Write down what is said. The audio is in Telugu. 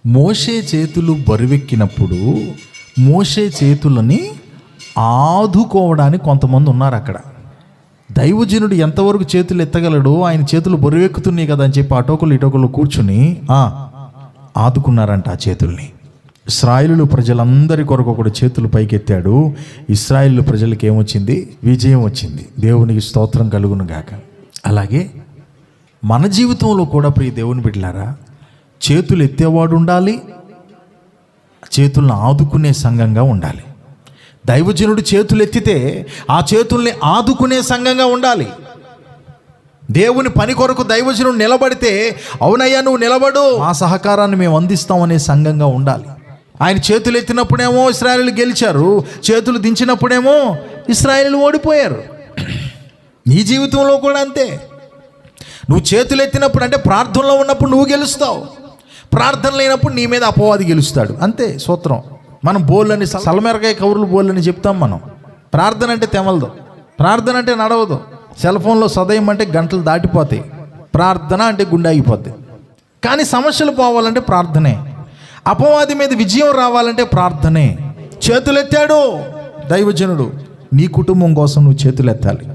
మోషే చేతులు బరువెక్కినప్పుడు మోషే చేతులని ఆదుకోవడానికి కొంతమంది ఉన్నారు అక్కడ. దైవజనుడు ఎంతవరకు చేతులు ఎత్తగలడు, ఆయన చేతులు బరువెక్కుతున్నాయి కదా అని చెప్పి అటోకులు ఇటోకులు కూర్చుని ఆదుకున్నారంట ఆ చేతుల్ని. ఇశ్రాయేలు ప్రజలందరి కొరకు ఒకడు చేతులు పైకెత్తాడు. ఇశ్రాయేలు ప్రజలకు ఏమొచ్చింది? విజయం వచ్చింది. దేవునికి స్తోత్రం కలుగును గాక. అలాగే మన జీవితంలో కూడా ప్రియ దేవుని బిడ్డలారా, చేతులు ఎత్తేవాడు ఉండాలి, చేతులను ఆదుకునే సంఘంగా ఉండాలి. దైవజనుడు చేతులు ఎత్తితే ఆ చేతుల్ని ఆదుకునే సంఘంగా ఉండాలి. దేవుని పని కొరకు దైవజనుడు నిలబడితే, అవునయ్యా నువ్వు నిలబడు, ఆ సహకారాన్ని మేము అందిస్తామనే సంఘంగా ఉండాలి. ఆయన చేతులు ఎత్తినప్పుడేమో ఇశ్రాయేలు గెలిచారు, చేతులు దించినప్పుడేమో ఇశ్రాయేలు ఓడిపోయారు. నీ జీవితంలో కూడా అంతే. నువ్వు చేతులు ఎత్తినప్పుడు అంటే ప్రార్థనలో ఉన్నప్పుడు నువ్వు గెలుస్తావు, ప్రార్థన లేనప్పుడు నీ మీద అపవాది గెలుస్తాడు. అంతే సూత్రం. మనం బోళ్ళని సలమెరకాయ కౌరులు బోళ్ళని చెప్తాం. మనం ప్రార్థన అంటే తెమలదు, ప్రార్థన అంటే నడవదు. సెల్ ఫోన్లో సదయం అంటే గంటలు దాటిపోతాయి, ప్రార్థన అంటే గుండె ఆగిపోద్ది. కానీ సమస్యలు పోవాలంటే ప్రార్థనే, అపవాది మీద విజయం రావాలంటే ప్రార్థనే. చేతులెత్తాడు దైవజనుడు, నీ కుటుంబం కోసం నువ్వు చేతులెత్తాలి.